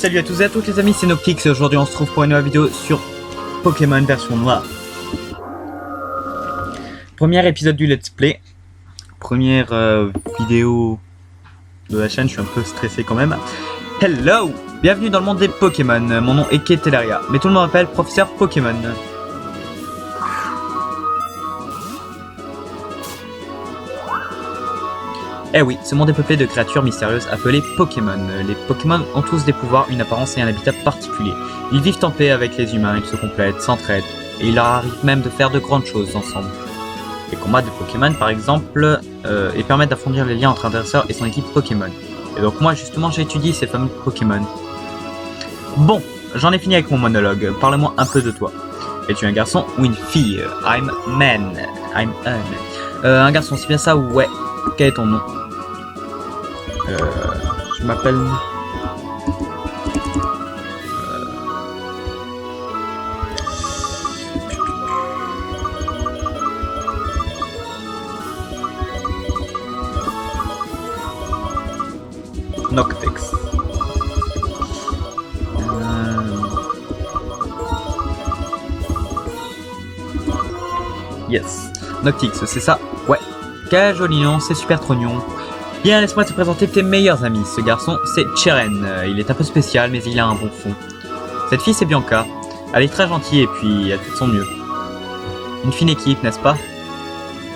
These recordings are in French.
Salut à tous et à toutes les amis, c'est Noctix et aujourd'hui on se retrouve pour une nouvelle vidéo sur Pokémon version noire. Premier épisode du Let's Play. Première vidéo de la chaîne, je suis un peu stressé quand même. Hello! Bienvenue dans le monde des Pokémon, mon nom est Ketelaria, mais tout le monde m'appelle Professeur Pokémon. Eh oui, ce monde est peuplé de créatures mystérieuses appelées Pokémon. Les Pokémon ont tous des pouvoirs, une apparence et un habitat particulier. Ils vivent en paix avec les humains, ils se complètent, s'entraident, et il leur arrive même de faire de grandes choses ensemble. Les combats de Pokémon par exemple, et permettent d'approfondir les liens entre un dresseur et son équipe Pokémon. Et donc moi justement j'ai étudié ces fameux Pokémon. Bon, j'en ai fini avec mon monologue, parle-moi un peu de toi. Es-tu un garçon ou une fille? I'm man, I'm un garçon, c'est bien ça? Ouais. Quel est ton nom? Je m'appelle... Noctix. Yes. Noctix, c'est ça? Ouais. Quel joli nom, c'est super trognon. Bien, laisse-moi te présenter tes meilleurs amis. Ce garçon, c'est Cheren. Il est un peu spécial, mais il a un bon fond. Cette fille, c'est Bianca. Elle est très gentille et puis elle fait de son mieux. Une fine équipe, n'est-ce pas?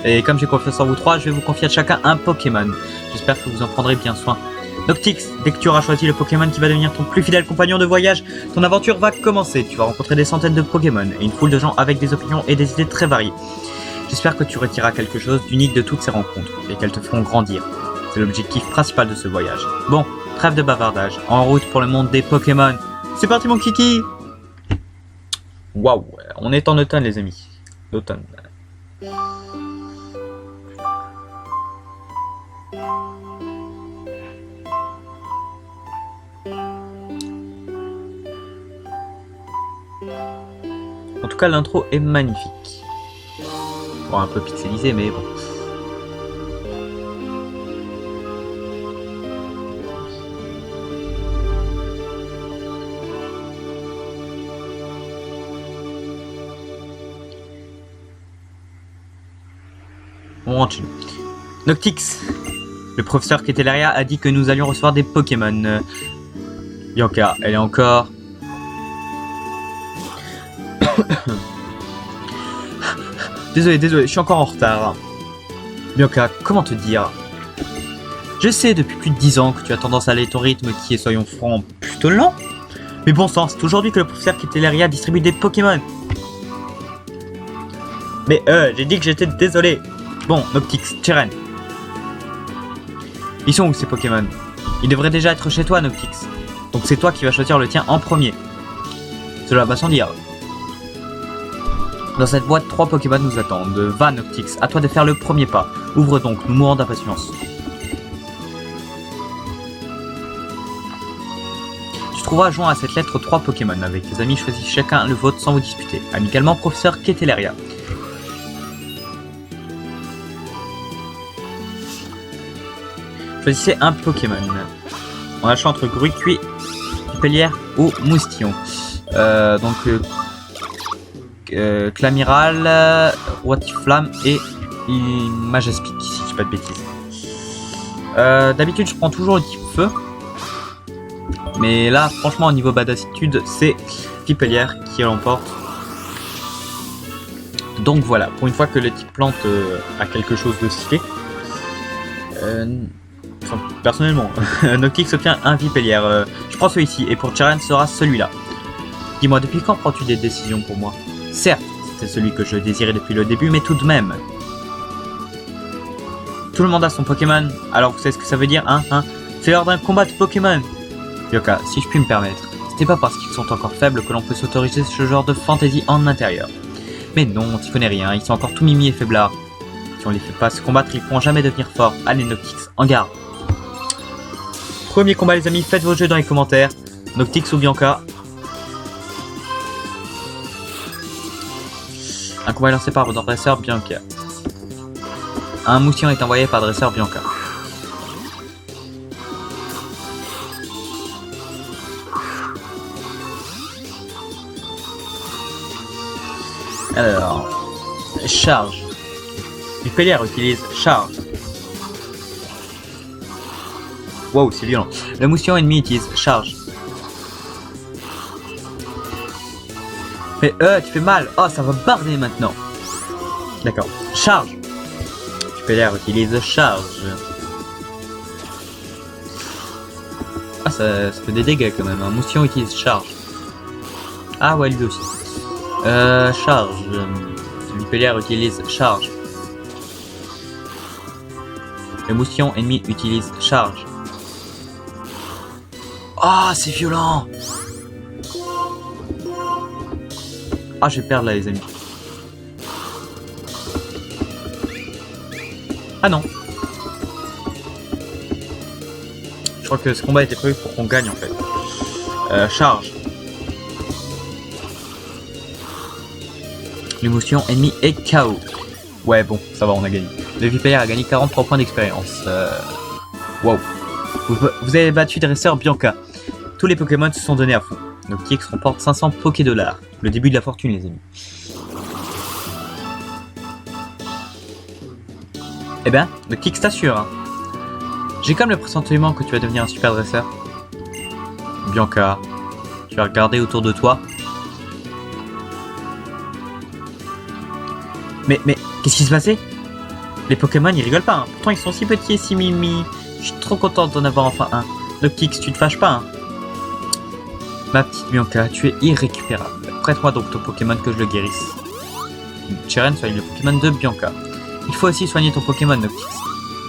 Et comme j'ai confiance en vous trois, je vais vous confier à chacun un Pokémon. J'espère que vous en prendrez bien soin. Noctix, dès que tu auras choisi le Pokémon qui va devenir ton plus fidèle compagnon de voyage, ton aventure va commencer. Tu vas rencontrer des centaines de Pokémon et une foule de gens avec des opinions et des idées très variées. J'espère que tu retireras quelque chose d'unique de toutes ces rencontres et qu'elles te feront grandir. C'est l'objectif principal de ce voyage. Bon, trêve de bavardage, en route pour le monde des Pokémon. C'est parti mon kiki! Waouh, on est en automne les amis. L'automne. En tout cas, l'intro est magnifique. Bon, un peu pixelisé, mais bon. On rentre chez nous. Noctix, le professeur Ketelaria a dit que nous allions recevoir des Pokémon. Bianca, elle est encore... Désolé, je suis encore en retard. Bianca, comment te dire? Je sais depuis plus de 10 ans que tu as tendance à aller à ton rythme qui est, soyons francs, plutôt lent. Mais bon sang, c'est aujourd'hui que le professeur Ketelaria distribue des Pokémon. Mais j'ai dit que j'étais désolé. Bon, Noctix, Cheren. Ils sont où ces Pokémon? Ils devraient déjà être chez toi, Noctix. Donc c'est toi qui vas choisir le tien en premier. Cela va sans dire. Dans cette boîte, 3 Pokémon nous attendent. Va, Noctix, à toi de faire le premier pas. Ouvre donc, nous mourons d'impatience. Tu trouveras joint à cette lettre 3 Pokémon. Avec tes amis, choisis chacun le vôtre sans vous disputer. Amicalement, professeur Ketelaria. Choisissez un Pokémon. On a le choix entre Gruicui, Pipelière ou Moustillon. Clamiral, Roitiflamme et Majaspic, si je dis pas de bêtises. D'habitude, je prends toujours le type feu. Mais là, franchement, au niveau badassitude, c'est Pipelière qui l'emporte. Donc voilà, pour une fois que le type plante a quelque chose de stylé. Enfin, personnellement, Noctix obtient un Vipelière. Je prends celui-ci et pour Cheren sera celui-là. Dis-moi, depuis quand prends-tu des décisions pour moi? Certes, c'était celui que je désirais depuis le début, mais tout de même. Tout le monde a son Pokémon, alors vous savez ce que ça veut dire, hein? C'est l'heure d'un combat de Pokémon. Bianca, si je puis me permettre, c'était pas parce qu'ils sont encore faibles que l'on peut s'autoriser ce genre de fantaisie en intérieur. Mais non, t'y connais rien, ils sont encore tout mimi et faiblards. Si on les fait pas se combattre, ils pourront jamais devenir forts. Allez Noctix, en garde. Premier combat les amis, faites vos jeux dans les commentaires. Noctix ou Bianca. Un combat est lancé par votre dresseur Bianca. Un moustillon est envoyé par dresseur Bianca. Alors, charge. Vipellière utilise charge. Wow, c'est violent. Le mousillon ennemi utilise charge. Mais tu fais mal. Oh, ça va barder maintenant. D'accord. Charge. Vipellière utilise charge. Ah, ça fait des dégâts quand même. Un mousillon utilise charge. Ah ouais, lui aussi. Charge. Vipellière utilise charge. Le mousillon ennemi utilise charge. Ah, c'est violent. Ah, je vais perdre là, les amis. Ah non. Je crois que ce combat était prévu pour qu'on gagne en fait. Charge. L'émotion ennemie est KO. Ouais, bon, ça va, on a gagné. Le Vipellière a gagné 43 points d'expérience. Wow. Vous avez battu Dresseur Bianca. Tous les Pokémon se sont donnés à fond. Noctix remporte 500 Poké-Dollars. Le début de la fortune, les amis. Eh ben, Noctix t'assure. Hein. J'ai comme le pressentiment que tu vas devenir un super dresseur. Bianca, tu vas regarder autour de toi. Mais qu'est-ce qui se passait? Les Pokémon ils rigolent pas, hein. Pourtant ils sont si petits et si mimi. Je suis trop content d'en avoir enfin un. Noctix, tu te fâches pas, hein. Ma petite Bianca, tu es irrécupérable. Prête-moi donc ton Pokémon que je le guérisse. Cheren soigne le Pokémon de Bianca. Il faut aussi soigner ton Pokémon Noctix.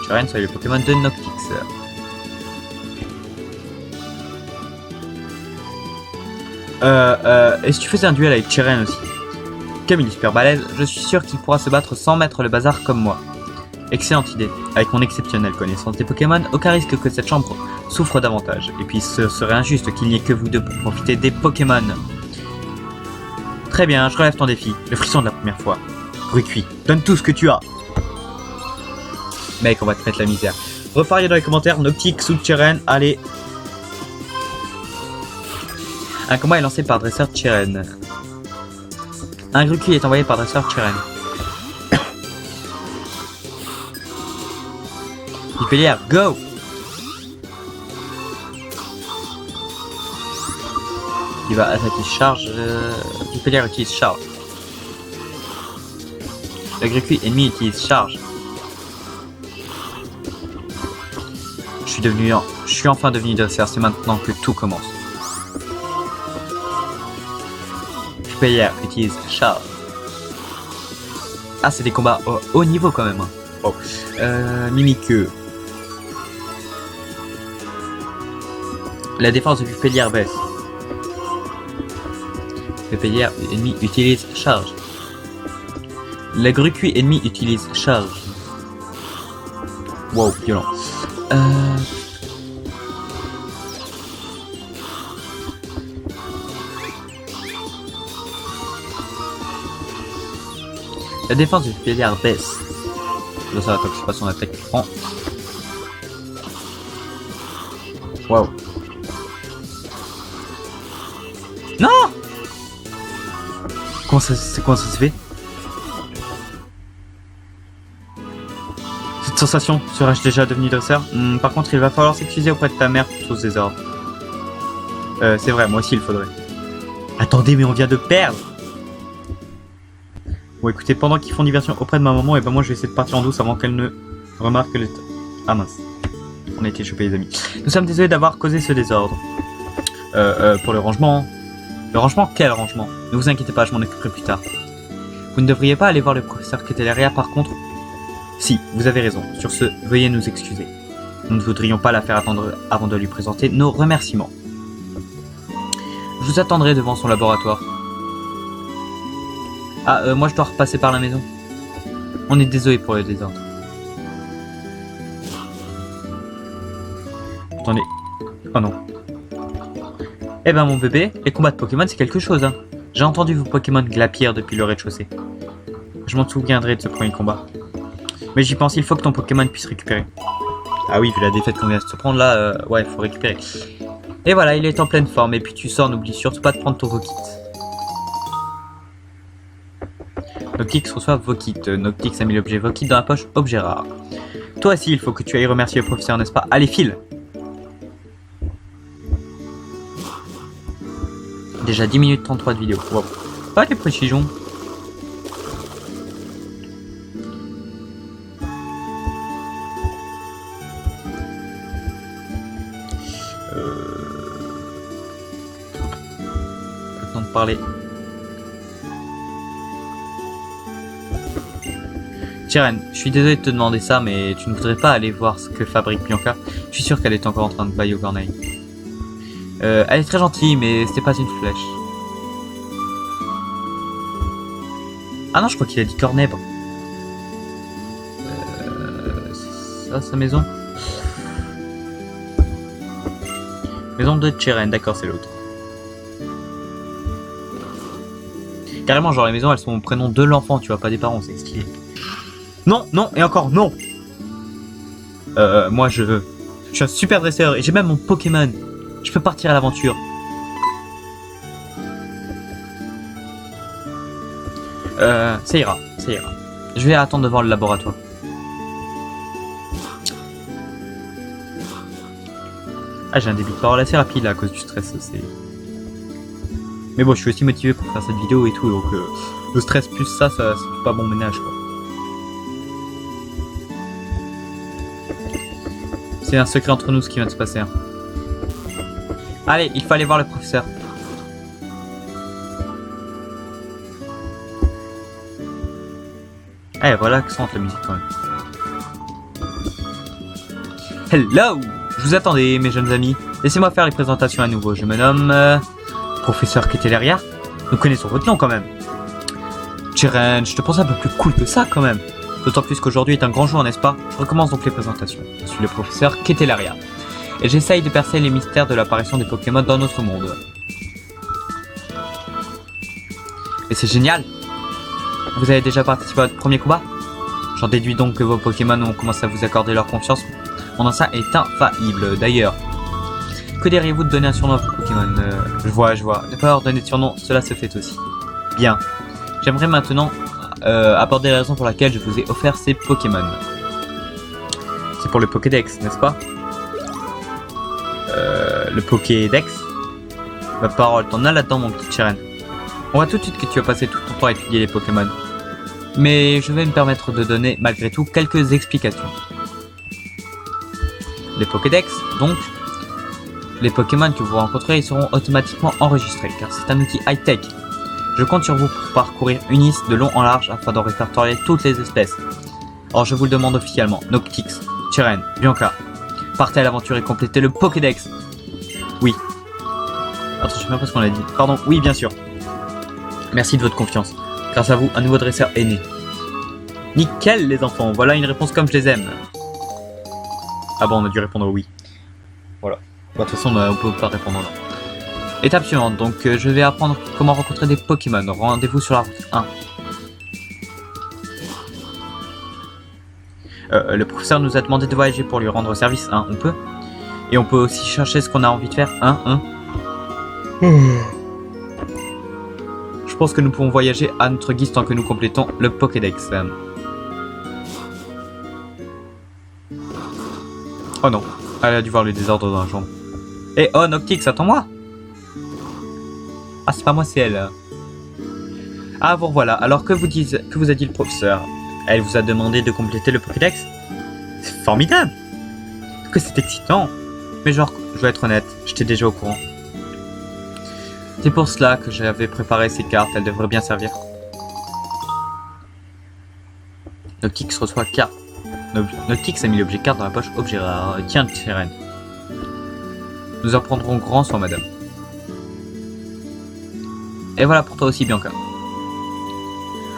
Cheren soigne le Pokémon de Noctix. Et si tu faisais un duel avec Cheren aussi? Comme il est super balèze, je suis sûr qu'il pourra se battre sans mettre le bazar comme moi. Excellente idée. Avec mon exceptionnelle connaissance des Pokémon, aucun risque que cette chambre souffre davantage. Et puis ce serait injuste qu'il n'y ait que vous deux pour profiter des Pokémon. Très bien, je relève ton défi. Le frisson de la première fois. Brucuit, donne tout ce que tu as. Mec, on va te mettre la misère. Repariez dans les commentaires, Noctix ou Cheren, allez. Un combat est lancé par Dresseur Cheren. Un Grucuit est envoyé par Dresseur Cheren. Vipellière, go! Il va attaquer charge. Vipellière utilise charge. Le Grucuit ennemi utilise charge. Je suis enfin devenu dresseur, c'est maintenant que tout commence. Vipellière utilise charge. Ah, c'est des combats au haut niveau quand même. Hein. Oh. Mimiqueux. La défense de Vipellière baisse. Vipellière ennemi utilise charge. Le Grucuit ennemi utilise charge. Wow, violent. La défense de Vipellière baisse. Là, ça va tant que c'est pas son attaque qui prend. Wow. Non! Comment ça se fait? Cette sensation, serais-je déjà devenu dresseur? Par contre, il va falloir s'excuser auprès de ta mère pour tout ce désordre. C'est vrai, moi aussi il faudrait. Attendez, mais on vient de perdre! Bon, écoutez, pendant qu'ils font diversion auprès de ma maman, et ben moi je vais essayer de partir en douce avant qu'elle ne remarque le... Ah mince. On a été chopés les amis. Nous sommes désolés d'avoir causé ce désordre. Pour le rangement... Le rangement? Quel rangement? Ne vous inquiétez pas, je m'en occuperai plus tard. Vous ne devriez pas aller voir le professeur Keteleria par contre? Si, vous avez raison. Sur ce, veuillez nous excuser. Nous ne voudrions pas la faire attendre avant de lui présenter nos remerciements. Je vous attendrai devant son laboratoire. Ah, moi je dois repasser par la maison. On est désolé pour le désordre. Attendez. Oh non. Eh ben mon bébé, les combats de Pokémon c'est quelque chose hein. J'ai entendu vos Pokémon glapir depuis le rez-de-chaussée. Je m'en souviendrai de ce premier combat. Mais j'y pense, il faut que ton Pokémon puisse récupérer. Ah oui, vu la défaite qu'on vient de se prendre là, ouais, faut récupérer. Et voilà, il est en pleine forme. Et puis tu sors, n'oublie surtout pas de prendre ton Rokit. Noctix reçoit Vokit. Noctix a mis l'objet Vokit dans la poche objet rare. Toi aussi, il faut que tu ailles remercier le professeur, n'est-ce pas? Allez, file! Déjà 10 minutes 33 de vidéo. Wow. Pas des précisions. Pas le temps de parler. Cheren, je suis désolé de te demander ça, mais tu ne voudrais pas aller voir ce que fabrique Bianca? Je suis sûr qu'elle est encore en train de bailler aux corneilles. Elle est très gentille, mais c'est pas une flèche. Ah non, je crois qu'il a dit cornèbre. C'est ça, sa maison? Maison de Cheren, d'accord, c'est l'autre. Carrément, genre les maisons, elles sont au prénom de l'enfant, tu vois, pas des parents, c'est stylé. Non, non, et encore non. Moi, je suis un super dresseur et j'ai même mon Pokémon. Je peux partir à l'aventure. Ça ira, ça ira. Je vais attendre devant le laboratoire. Ah, j'ai un débit de parole assez rapide là à cause du stress. Mais bon, je suis aussi motivé pour faire cette vidéo et tout, donc le stress plus ça fait pas bon ménage quoi. C'est un secret entre nous ce qui vient de se passer. Hein. Allez, il faut aller voir le professeur. Eh, voilà que sente la musique quand même. Hello! Je vous attendais, mes jeunes amis. Laissez-moi faire les présentations à nouveau. Je me nomme... Professeur Keteleria. Nous connaissons votre nom quand même. Cheren, je te pense un peu plus cool que ça quand même. D'autant plus qu'aujourd'hui est un grand jour, n'est-ce pas? Je recommence donc les présentations. Je suis le professeur Keteleria. Et j'essaye de percer les mystères de l'apparition des Pokémon dans notre monde. Et c'est génial! Vous avez déjà participé à votre premier combat? J'en déduis donc que vos Pokémon ont commencé à vous accorder leur confiance. Mon instinct est infaillible. D'ailleurs, que diriez-vous de donner un surnom à vos Pokémon? Je vois. Ne pas leur donner de surnom, cela se fait aussi. Bien. J'aimerais maintenant aborder la raison pour laquelle je vous ai offert ces Pokémon. C'est pour le Pokédex, n'est-ce pas? Le Pokédex? Ma parole, t'en as là-dedans, mon petit Cheren. On voit tout de suite que tu as passé tout ton temps à étudier les Pokémon. Mais je vais me permettre de donner, malgré tout, quelques explications. Les Pokédex, donc, les Pokémon que vous rencontrez seront automatiquement enregistrés, car c'est un outil high-tech. Je compte sur vous pour parcourir Unis de long en large afin d'en répertorier toutes les espèces. Or, je vous le demande officiellement, Noctix, Cheren, Bianca, partez à l'aventure et complétez le Pokédex. Oui. Attends, je sais même pas ce qu'on a dit. Pardon, oui, bien sûr. Merci de votre confiance. Grâce à vous, un nouveau dresseur est né. Nickel, les enfants. Voilà une réponse comme je les aime. Ah bon, on a dû répondre oui. Voilà. Bah, de toute façon, on peut pas répondre non. Étape suivante. Donc, je vais apprendre comment rencontrer des Pokémon. Rendez-vous sur la route 1. Le professeur nous a demandé de voyager pour lui rendre service. On peut. Et on peut aussi chercher ce qu'on a envie de faire. Je pense que nous pouvons voyager à notre guise tant que nous complétons le Pokédex. Oh non, elle a dû voir le désordre dans la chambre. Eh oh Noctix, attends-moi! Ah c'est pas moi, c'est elle. Ah vous voilà, alors que vous a dit le professeur? Elle vous a demandé de compléter le Pokédex? C'est formidable! Que c'est excitant! Mais genre, je vais être honnête, j'étais déjà au courant. C'est pour cela que j'avais préparé ces cartes, elles devraient bien servir. Noctix reçoit carte. Noctix a mis l'objet carte dans la poche objet rare. Tiens, Cheren. Nous en prendrons grand soin, madame. Et voilà pour toi aussi, Bianca.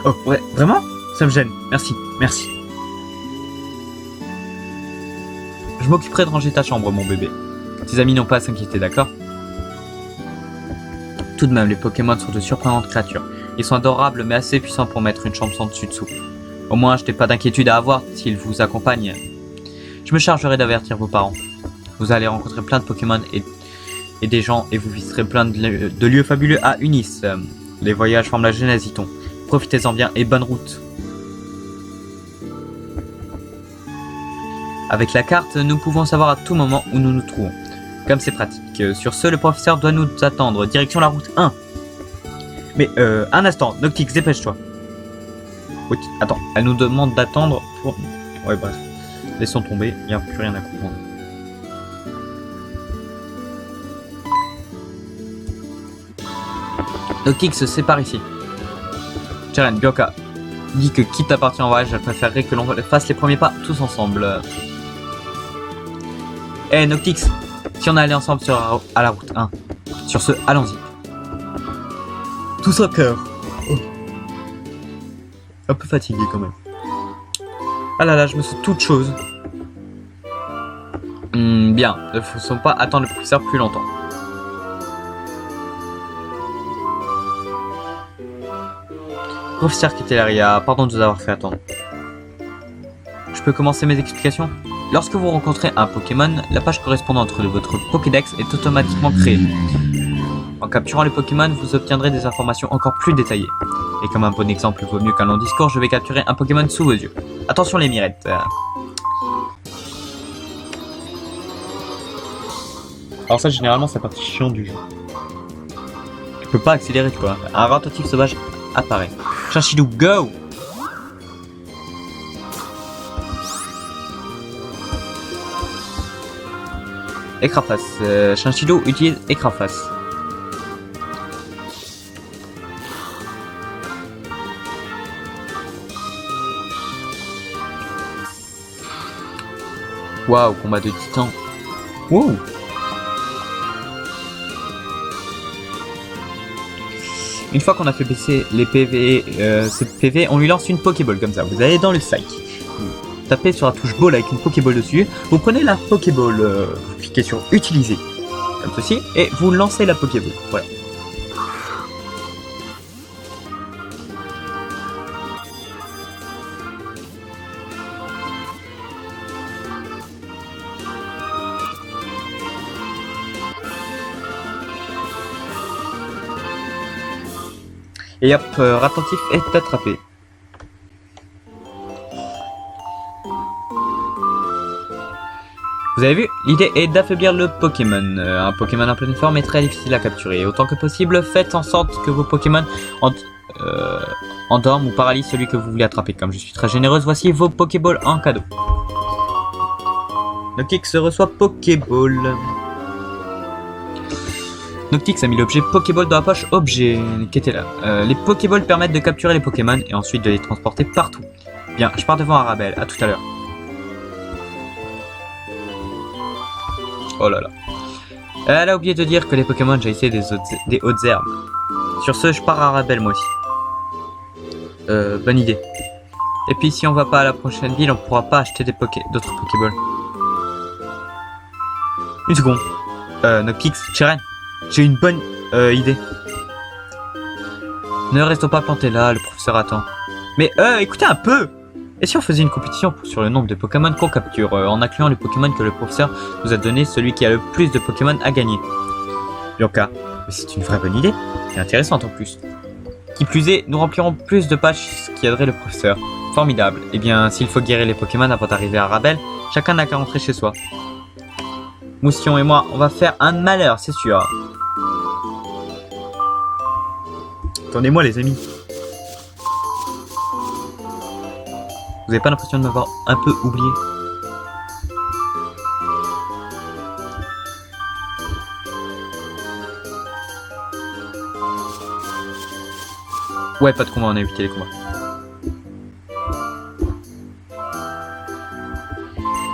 Oh, ouais, vraiment? Ça me gêne. Merci, merci. Je m'occuperai de ranger ta chambre, mon bébé. Tes amis n'ont pas à s'inquiéter, d'accord? Tout de même, les Pokémon sont de surprenantes créatures. Ils sont adorables, mais assez puissants pour mettre une chambre sans dessus-dessous. Au moins, je n'ai pas d'inquiétude à avoir s'ils vous accompagnent. Je me chargerai d'avertir vos parents. Vous allez rencontrer plein de Pokémon et des gens, et vous visiterez plein de lieux fabuleux à Unis. Les voyages forment la genèse, dit-on. Profitez-en bien et bonne route. Avec la carte, nous pouvons savoir à tout moment où nous nous trouvons. Comme c'est pratique. Sur ce, le professeur doit nous attendre. Direction la route 1. Mais un instant, Noctix, dépêche-toi. Oui, attends, elle nous demande d'attendre pour... Ouais, bref. Laissons tomber, il n'y a plus rien à comprendre. Noctix, c'est par ici. Cheren, Bianca dit que quitte t'appartient en voyage, elle préférerait que l'on fasse les premiers pas tous ensemble. Eh Noctix, si on allait ensemble à la route 1. Sur ce, allons-y. Tous au cœur. Oh. Un peu fatigué quand même. Ah là là, je me sens toute chose. Bien, ne faisons pas attendre le professeur plus longtemps. Professeur Ketelaria, pardon de vous avoir fait attendre. Je peux commencer mes explications? Lorsque vous rencontrez un Pokémon, la page correspondante de votre Pokédex est automatiquement créée. En capturant les Pokémon, vous obtiendrez des informations encore plus détaillées. Et comme un bon exemple vaut mieux qu'un long discours, je vais capturer un Pokémon sous vos yeux. Attention les mirettes. Alors ça, généralement, c'est la partie chiante du jeu. Tu peux pas accélérer, quoi. Un rotatif sauvage apparaît. Chinchillou, go! Écraface. Chinchillou utilise Écraface. Waouh, combat de titan. Wow. Une fois qu'on a fait baisser les PV, ce PV, on lui lance une Pokéball comme ça. Vous allez dans le sac. Vous tapez sur la touche Ball avec une Pokéball dessus. Vous prenez la Pokéball, vous cliquez sur Utiliser, comme ceci, et vous lancez la Pokéball. Voilà. Et hop, Ratentif est attrapé. Vous avez vu, l'idée est d'affaiblir le Pokémon. Un Pokémon en pleine forme est très difficile à capturer. Autant que possible, faites en sorte que vos Pokémon endorment ou paralysent celui que vous voulez attraper. Comme je suis très généreuse, voici vos Pokéballs en cadeau. Noctix reçoit Pokéball. Noctix a mis l'objet Pokéball dans la poche objet qui était là. Les Pokéballs permettent de capturer les Pokémon et ensuite de les transporter partout. Bien, je pars devant Arabelle, à tout à l'heure. Oh là là. Elle a oublié de dire que les Pokémon jaillissaient des hautes herbes. Sur ce, je pars à Arabelle moi aussi. Bonne idée. Et puis si on va pas à la prochaine ville, on pourra pas acheter d'autres Pokéballs. Une seconde. Noctix, Cheren. J'ai une bonne idée. Ne restons pas plantés là, le professeur attend. Mais écoutez un peu! Et si on faisait une compétition sur le nombre de Pokémon qu'on capture, en incluant les Pokémon que le professeur nous a donné, celui qui a le plus de Pokémon a gagné. Bianca, c'est une vraie bonne idée, et intéressante en plus. Qui plus est, nous remplirons plus de pages, ce qui aiderait le professeur. Formidable. Eh bien, s'il faut guérir les Pokémon avant d'arriver à Arabelle, chacun n'a qu'à rentrer chez soi. Moussion et moi, on va faire un malheur, c'est sûr. Attendez-moi les amis. Vous avez pas l'impression de m'avoir un peu oublié? Ouais, pas de combat, on a évité les combats.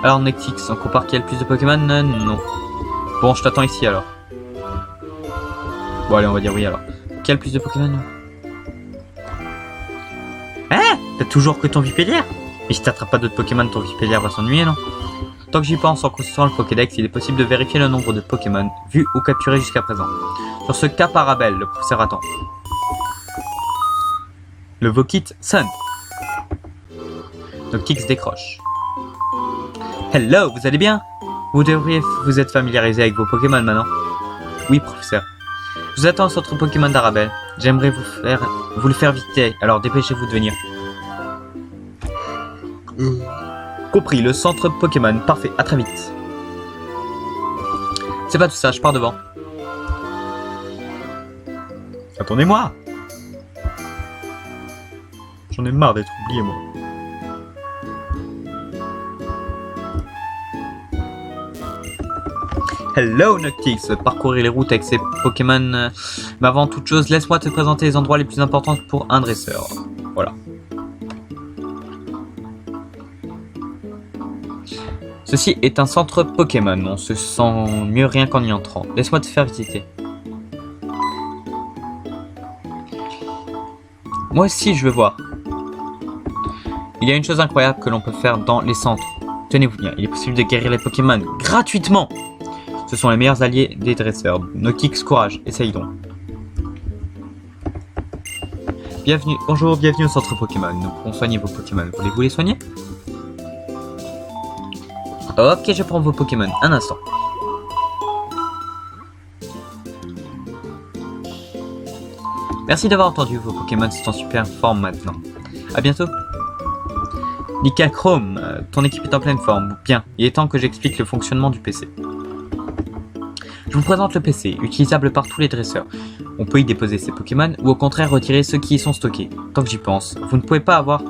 Alors Noctix, on compare qui a le plus de Pokémon? Non. Bon, je t'attends ici alors. Bon allez, on va dire oui alors. Qui a le plus de Pokémon? Hein? T'as toujours que ton Vipélière? Mais si t'attrapes pas d'autres Pokémon, ton Vipélière va s'ennuyer, non? Tant que j'y pense, en consultant le Pokédex, il est possible de vérifier le nombre de Pokémon vus ou capturés jusqu'à présent. Sur ce cas Arabelle, le professeur attend. Le Vokit sonne. Noctix décroche. Hello, vous allez bien? Vous devriez vous être familiarisé avec vos Pokémon maintenant. Oui, professeur. Je vous attends sur votre Pokémon d'Arabelle. J'aimerais vous faire vous le faire visiter, alors dépêchez-vous de venir. Compris, le centre Pokémon. Parfait, à très vite. C'est pas tout ça, je pars devant. Attendez-moi. J'en ai marre d'être oublié, moi. Hello Noctix, parcourir les routes avec ces Pokémon. Mais avant toute chose, laisse-moi te présenter les endroits les plus importants pour un dresseur. Voilà. Ceci est un centre Pokémon, on se sent mieux rien qu'en y entrant. Laisse-moi te faire visiter. Moi aussi je veux voir. Il y a une chose incroyable que l'on peut faire dans les centres. Tenez-vous bien, il est possible de guérir les Pokémon gratuitement. Ce sont les meilleurs alliés des dresseurs. Noctix, courage, essaye donc. Bienvenue, bonjour, bienvenue au centre Pokémon. Nous pourrons soigner vos Pokémon. Voulez-vous les soigner? Ok, je prends vos Pokémon. Un instant. Merci d'avoir entendu. Vos Pokémon sont en super forme maintenant. A bientôt. Nika Chrome, ton équipe est en pleine forme. Bien, il est temps que j'explique le fonctionnement du PC. Je vous présente le PC, utilisable par tous les dresseurs. On peut y déposer ses Pokémon ou au contraire retirer ceux qui y sont stockés. Tant que j'y pense, vous ne pouvez avoir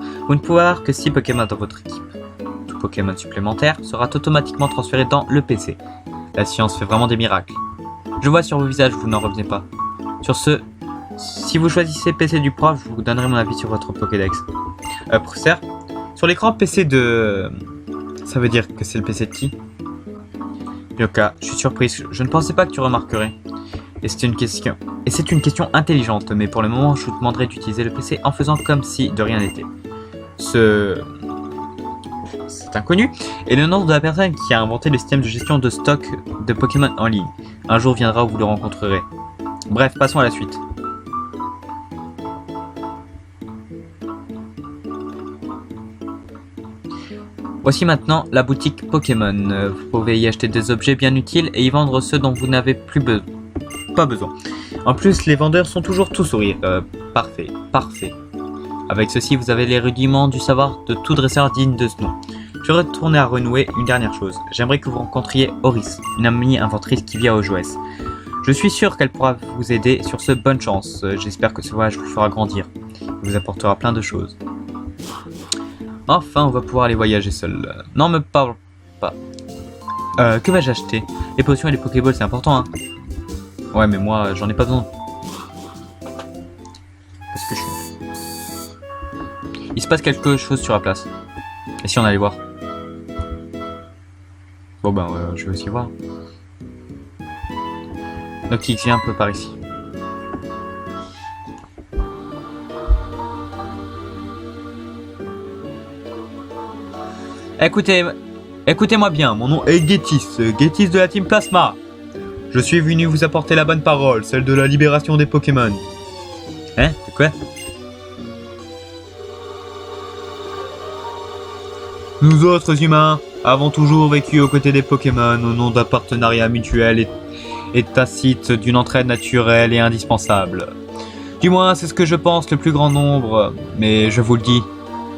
que 6 Pokémon dans votre équipe. Tout Pokémon supplémentaire sera automatiquement transféré dans le PC. La science fait vraiment des miracles. Je vois sur vos visages, vous n'en revenez pas. Sur ce, si vous choisissez PC du prof, je vous donnerai mon avis sur votre Pokédex. Professeur, sur l'écran PC de... Ça veut dire que c'est le PC de qui? Yoka, je suis surprise, je ne pensais pas que tu remarquerais. Et c'est une question intelligente, mais pour le moment, je vous demanderai d'utiliser le PC en faisant comme si de rien n'était. C'est inconnu, et le nom de la personne qui a inventé le système de gestion de stock de Pokémon en ligne. Un jour viendra où vous le rencontrerez. Bref, passons à la suite. Voici maintenant la boutique Pokémon. Vous pouvez y acheter des objets bien utiles et y vendre ceux dont vous n'avez pas besoin. En plus, les vendeurs sont toujours tout sourire. Parfait, parfait. Avec ceci, vous avez les rudiments du savoir de tout dresseur digne de ce nom. Je vais retourner à renouer une dernière chose. J'aimerais que vous rencontriez Oris, une amie inventrice qui vit à Ojouès. Je suis sûr qu'elle pourra vous aider sur ce. Bonne chance. J'espère que ce voyage vous fera grandir. Il vous apportera plein de choses. Enfin, on va pouvoir aller voyager seul. Non, me parle pas. Que vais-je acheter? Les potions et les Pokéballs, c'est important, hein. Ouais, mais moi, j'en ai pas besoin. Parce que je suis... Il se passe quelque chose sur la place. Et si on allait voir? Bon, ben, je vais aussi voir. Noctix, viens un peu par ici. Écoutez-moi bien, mon nom est Gétis, Gétis de la Team Plasma. Je suis venu vous apporter la bonne parole, celle de la libération des Pokémon. Hein? C'est quoi? Nous autres humains avons toujours vécu aux côtés des Pokémon au nom d'un partenariat mutuel et tacite d'une entraide naturelle et indispensable. Du moins, c'est ce que je pense le plus grand nombre, mais je vous le dis.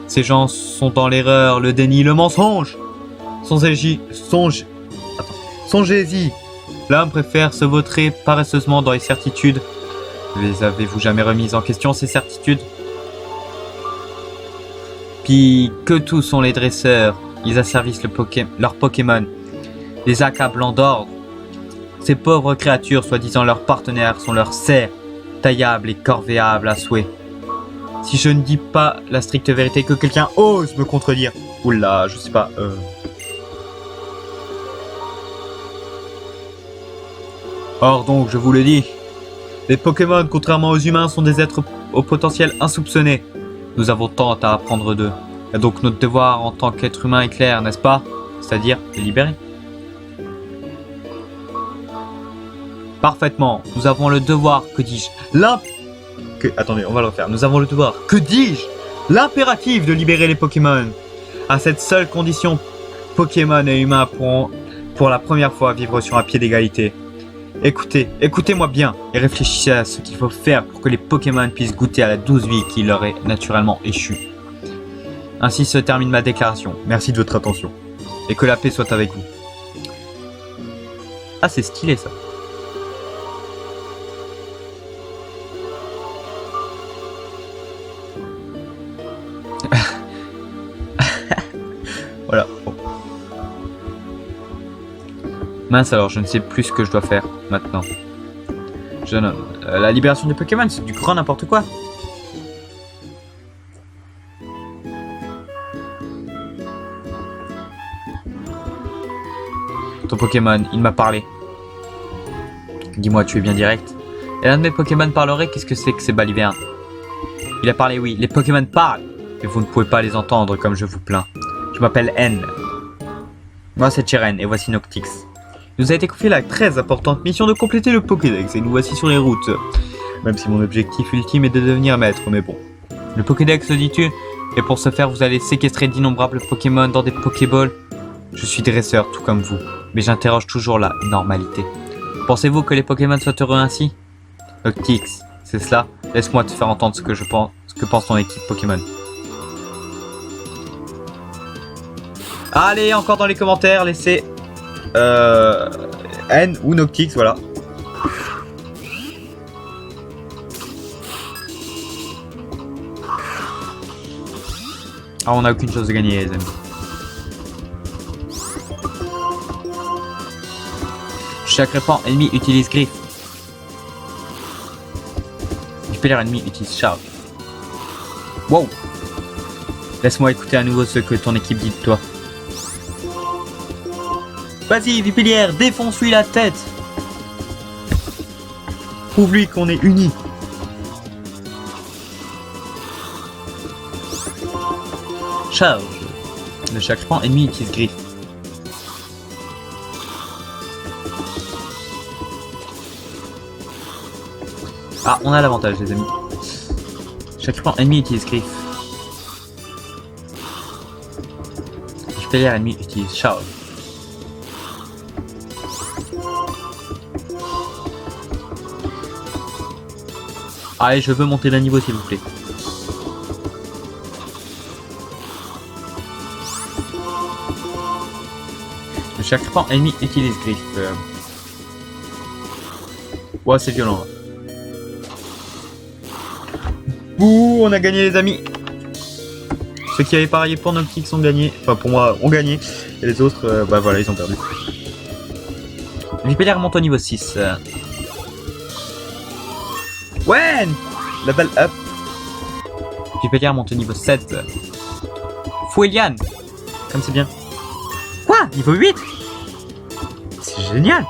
Ces gens sont dans l'erreur, le déni, le mensonge. Songez-y. L'homme préfère se vautrer paresseusement dans les certitudes. Les avez-vous jamais remises en question, ces certitudes? Puis que tous sont les dresseurs. Ils asservissent leurs Pokémon, les accablant d'ordre. Ces pauvres créatures, soi-disant leurs partenaires, sont leurs serfs, taillables et corvéables à souhait. Si je ne dis pas la stricte vérité, que quelqu'un ose me contredire. Oula, je sais pas. Or donc, je vous le dis, les Pokémon, contrairement aux humains, sont des êtres au potentiel insoupçonné. Nous avons tant à apprendre d'eux. Et donc notre devoir en tant qu'être humain est clair, n'est-ce pas? C'est-à-dire les libérer. Parfaitement. Nous avons le devoir, que dis-je, Attendez, on va le refaire. Nous avons le devoir, que dis-je, l'impératif de libérer les Pokémon. À cette seule condition, Pokémon et humains pourront, pour la première fois, vivre sur un pied d'égalité. Écoutez-moi bien et réfléchissez à ce qu'il faut faire pour que les Pokémon puissent goûter à la douce vie qui leur est naturellement échue. Ainsi se termine ma déclaration. Merci de votre attention. Et que la paix soit avec vous. Ah, c'est stylé ça. Voilà. Bon. Mince alors, je ne sais plus ce que je dois faire maintenant. Jeune homme. La libération des Pokémon, c'est du grand n'importe quoi. Ton Pokémon, il m'a parlé. Dis-moi, tu es bien direct. Et l'un de mes Pokémon parlerait, qu'est-ce que c'est que ces balivernes? Il a parlé, oui. Les Pokémon parlent. Mais vous ne pouvez pas les entendre comme je vous plains. Je m'appelle N. Moi, c'est Cheren et voici Noctix. Il nous a été confié la très importante mission de compléter le Pokédex et nous voici sur les routes. Même si mon objectif ultime est de devenir maître, mais bon. Le Pokédex, dis-tu? Et pour ce faire, vous allez séquestrer d'innombrables Pokémon dans des Pokéballs. Je suis dresseur, tout comme vous, mais j'interroge toujours la normalité. Pensez-vous que les Pokémon soient heureux ainsi? Noctix, c'est cela? Laisse-moi te faire entendre ce que pense ton équipe Pokémon. Allez, encore dans les commentaires, laissez N ou Noctix, voilà. Ah, on n'a aucune chose de gagner, les amis. Chaque répand ennemi utilise griffe. Hyper ennemi utilise charge. Wow. Laisse-moi écouter à nouveau ce que ton équipe dit de toi. Vas-y, Vipilière, défonce-lui la tête. Prouve-lui qu'on est unis. Charge. Le chaque répand ennemi utilise griffe. Ah, on a l'avantage, les amis. Chaque répand ennemi utilise griffe. Hyper ennemi utilise charge. Allez, je veux monter d'un niveau s'il vous plaît. Le chaque répand ennemi utilise griffe. Ouais, c'est violent. Ouh, on a gagné les amis. Ceux qui avaient parié pour Noctix ont gagné. Enfin, pour moi, ont gagné. Et les autres, bah voilà, ils ont perdu. Vipilière monte au niveau 6. Ouais, la balle up. Vipilière monte au niveau 7. Fouelian. Comme c'est bien. Quoi? Niveau 8? C'est génial.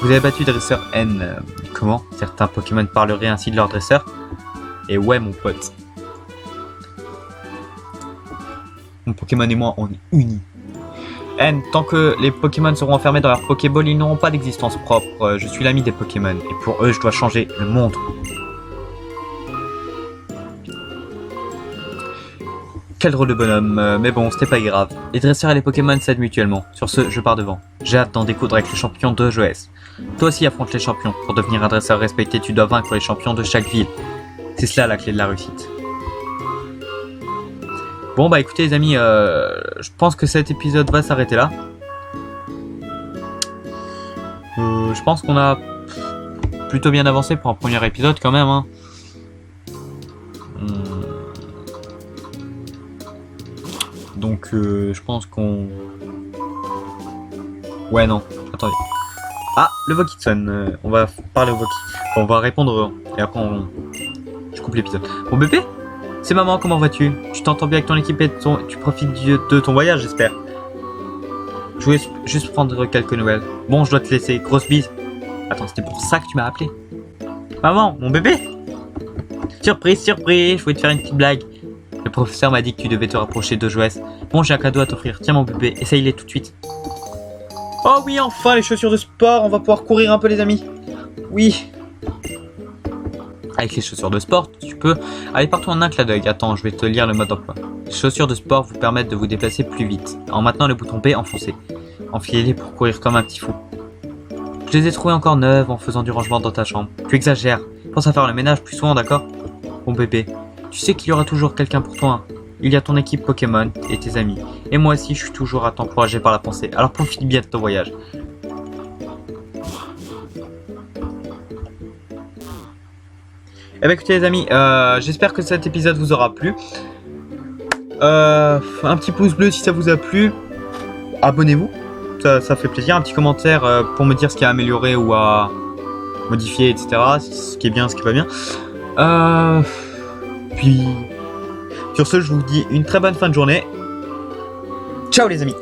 Vous avez battu dresseur N. Comment? Certains Pokémon parleraient ainsi de leur dresseur? Et ouais, mon pote. Mon Pokémon et moi, on est unis. N, tant que les Pokémon seront enfermés dans leur Pokéball, ils n'auront pas d'existence propre. Je suis l'ami des Pokémon, et pour eux, je dois changer le monde. Quel drôle de bonhomme, mais bon, c'était pas grave. Les dresseurs et les Pokémon s'aident mutuellement. Sur ce, je pars devant. J'ai hâte d'en découdre avec les champions de Joès. Toi aussi affronte les champions. Pour devenir un dresseur respecté, tu dois vaincre les champions de chaque ville. C'est cela la clé de la réussite. Bon bah écoutez les amis, je pense que cet épisode va s'arrêter là. Je pense qu'on a plutôt bien avancé pour un premier épisode quand même. Hein. Donc je pense qu'on... Ouais non, attendez. Ah, le Voki sonne, on va parler au Voki. On va répondre et après je coupe l'épisode. Bon bébé, c'est maman, comment vas-tu? Tu t'entends bien avec ton équipe et tu profites de ton voyage, j'espère. Je voulais juste prendre quelques nouvelles. Bon, je dois te laisser, grosse bise. Attends, c'était pour ça que tu m'as appelé? Maman, mon bébé? Surprise, surprise, je voulais te faire une petite blague. Le professeur m'a dit que tu devais te rapprocher de Joès. Bon, j'ai un cadeau à t'offrir. Tiens mon bébé, essaye-les tout de suite. Oh oui, enfin, les chaussures de sport. On va pouvoir courir un peu les amis. Oui. Avec les chaussures de sport, tu peux aller partout en un clin d'œil. Attends, je vais te lire le mode d'emploi. Les chaussures de sport vous permettent de vous déplacer plus vite. En maintenant le bouton B, enfoncez. enfilez-les pour courir comme un petit fou. Je les ai trouvées encore neuves en faisant du rangement dans ta chambre. Tu exagères. Pense à faire le ménage plus souvent, d'accord? Bon bébé, tu sais qu'il y aura toujours quelqu'un pour toi. Il y a ton équipe Pokémon et tes amis. Et moi aussi, je suis toujours à t'encourager par la pensée. Alors profite bien de ton voyage. Eh bien écoutez les amis, j'espère que cet épisode vous aura plu. Un petit pouce bleu si ça vous a plu. Abonnez-vous, ça fait plaisir. Un petit commentaire pour me dire ce qui a amélioré ou à modifier, etc. Ce qui est bien, ce qui va bien. Puis sur ce, je vous dis une très bonne fin de journée. Ciao les amis.